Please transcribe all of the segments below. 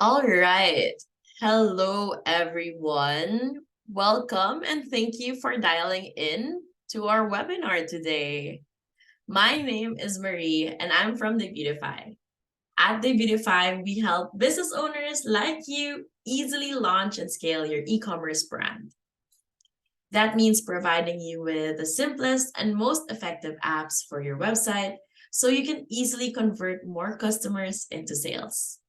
All right. Hello, everyone. Welcome and thank you for dialing in to our webinar today. My name is Marie and I'm from Debutify. At Debutify, we help business owners like you easily launch and scale your e-commerce brand. That means providing you with the simplest and most effective apps for your website so you can easily convert more customers into sales.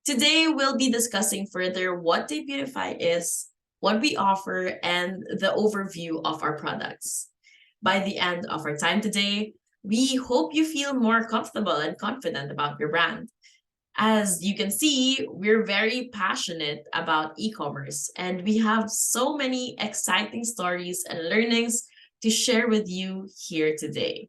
Today, we'll be discussing further what Debutify is, what we offer, and the overview of our products. By the end of our time today, we hope you feel more comfortable and confident about your brand. As you can see, we're very passionate about e-commerce, and we have so many exciting stories and learnings to share with you here today.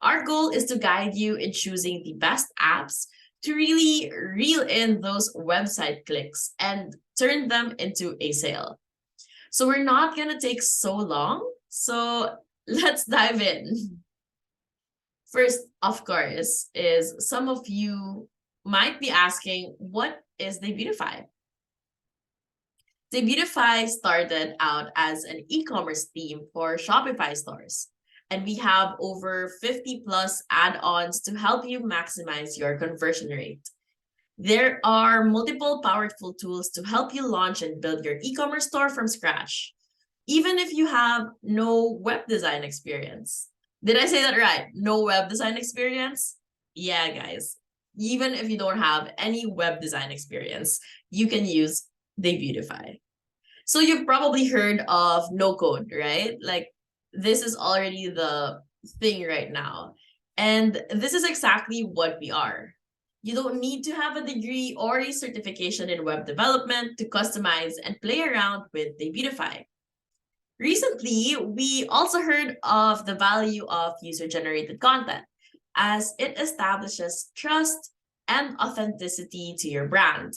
Our goal is to guide you in choosing the best apps to really reel in those website clicks and turn them into a sale. So we're not going to take so long. So let's dive in. First, of course, is some of you might be asking, what is Debutify? Debutify started out as an e-commerce theme for Shopify stores. And we have over 50 plus add-ons to help you maximize your conversion rate. There are multiple powerful tools to help you launch and build your e-commerce store from scratch, even if you have no web design experience. Did I say that right? No web design experience? Yeah, guys. Even if you don't have any web design experience, you can use Debutify. So you've probably heard of no code, right? Like this is already the thing right now. And this is exactly what we are. You don't need to have a degree or a certification in web development to customize and play around with Debutify. Recently, we also heard of the value of user-generated content as it establishes trust and authenticity to your brand.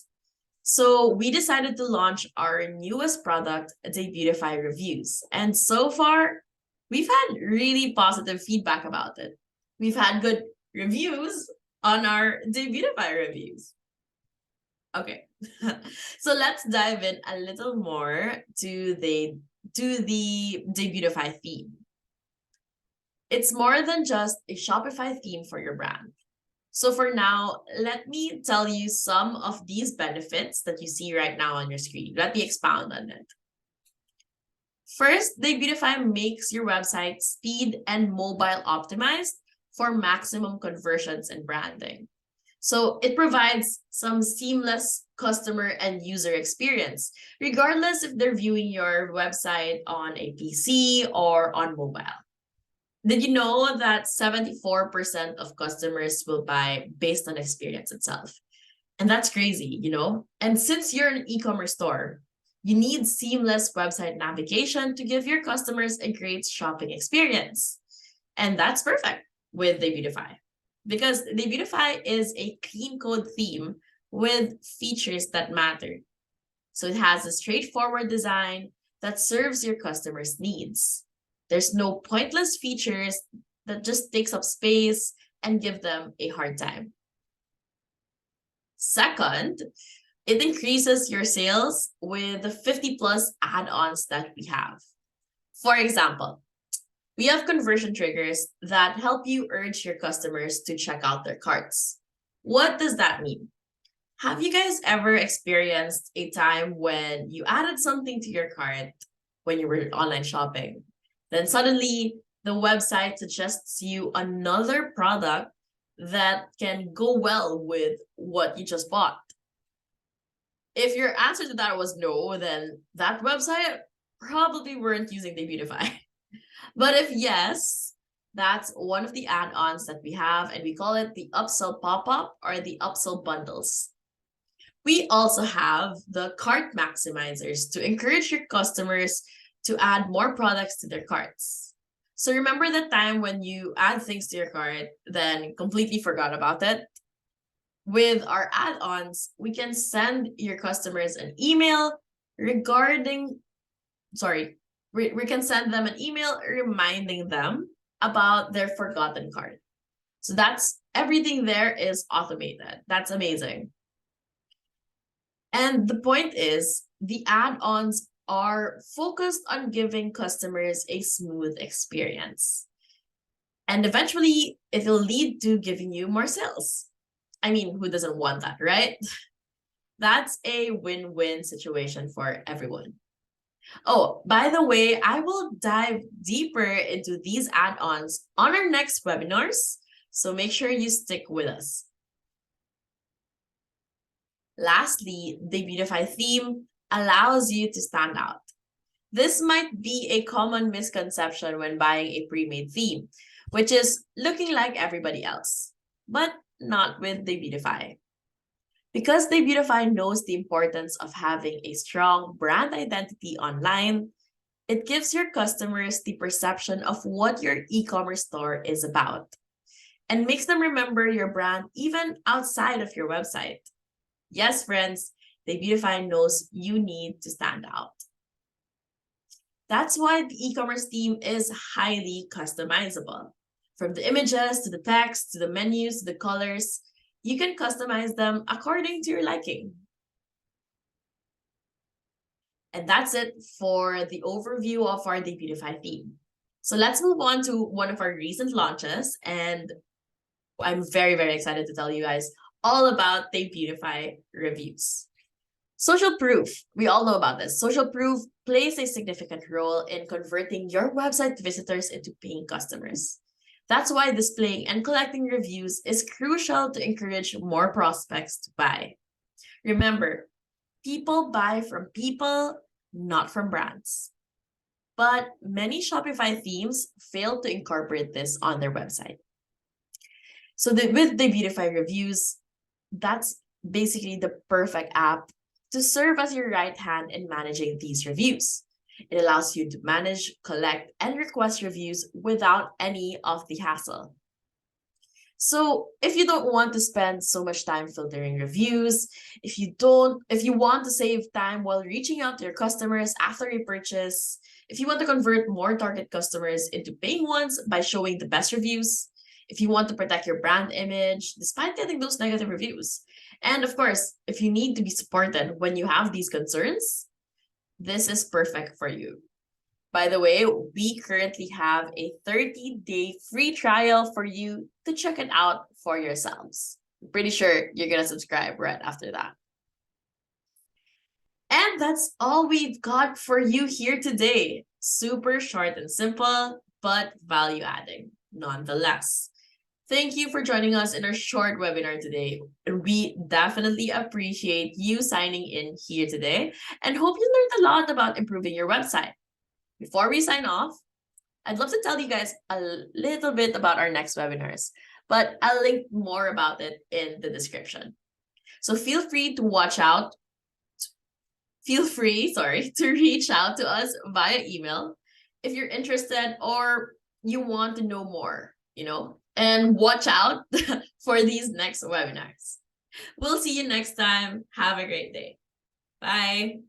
So we decided to launch our newest product, Debutify Reviews. And so far, we've had really positive feedback about it. We've had good reviews on our Debutify reviews. Okay, so let's dive in a little more to the Debutify theme. It's more than just a Shopify theme for your brand. So for now, let me tell you some of these benefits that you see right now on your screen. Let me expound on it. First, Debutify makes your website speed and mobile optimized for maximum conversions and branding. So it provides some seamless customer and user experience, regardless if they're viewing your website on a PC or on mobile. Did you know that 74% of customers will buy based on experience itself? And that's crazy, you know? And since you're an e-commerce store, you need seamless website navigation to give your customers a great shopping experience. And that's perfect with Debutify because Debutify is a clean code theme with features that matter. So it has a straightforward design that serves your customers' needs. There's no pointless features that just takes up space and give them a hard time. Second, it increases your sales with the 50 plus add-ons that we have. For example, we have conversion triggers that help you urge your customers to check out their carts. What does that mean? Have you guys ever experienced a time when you added something to your cart when you were online shopping? Then suddenly the website suggests you another product that can go well with what you just bought. If your answer to that was no, then that website probably weren't using Debutify. But if yes, that's one of the add-ons that we have, and we call it the upsell pop-up or the upsell bundles. We also have the cart maximizers to encourage your customers to add more products to their carts. So remember the time when you add things to your cart, then completely forgot about it? With our add-ons, we can send your customers an email regarding, we can send them an email reminding them about their forgotten cart. So that's everything there is automated. That's amazing. And the point is, the add-ons are focused on giving customers a smooth experience. And eventually, it will lead to giving you more sales. I mean, who doesn't want that, right? That's a win-win situation for everyone. Oh, by the way, I will dive deeper into these add-ons on our next webinars, so make sure you stick with us. Lastly, the Debutify theme allows you to stand out. This might be a common misconception when buying a pre-made theme, which is looking like everybody else, but not with Debutify. Because Debutify knows the importance of having a strong brand identity online, it gives your customers the perception of what your e-commerce store is about and makes them remember your brand even outside of your website. Yes, friends, Debutify knows you need to stand out. That's why the e-commerce theme is highly customizable. From the images to the text to the menus to the colors, you can customize them according to your liking. And that's it for the overview of our Debutify theme. So let's move on to one of our recent launches, and I'm very, very excited to tell you guys all about Debutify Reviews. Social proof, we all know about this. Social proof plays a significant role in converting your website visitors into paying customers. That's why displaying and collecting reviews is crucial to encourage more prospects to buy. Remember, people buy from people, not from brands. But many Shopify themes fail to incorporate this on their website. So with the Debutify Reviews, that's basically the perfect app to serve as your right hand in managing these reviews. It allows you to manage, collect, and request reviews without any of the hassle. So if you don't want to spend so much time filtering reviews, if you want to save time while reaching out to your customers after a purchase, if you want to convert more target customers into paying ones by showing the best reviews, if you want to protect your brand image despite getting those negative reviews, and of course, if you need to be supported when you have these concerns, this is perfect for you. By the way, we currently have a 30-day free trial for you to check it out for yourselves. I'm pretty sure you're going to subscribe right after that. And that's all we've got for you here today. Super short and simple, but value adding nonetheless. Thank you for joining us in our short webinar today. We definitely appreciate you signing in here today and hope you learned a lot about improving your website. Before we sign off, I'd love to tell you guys a little bit about our next webinars, but I'll link more about it in the description. So feel free to reach out to us via email if you're interested or you want to know more, and watch out for these next webinars. We'll see you next time. Have a great day. Bye.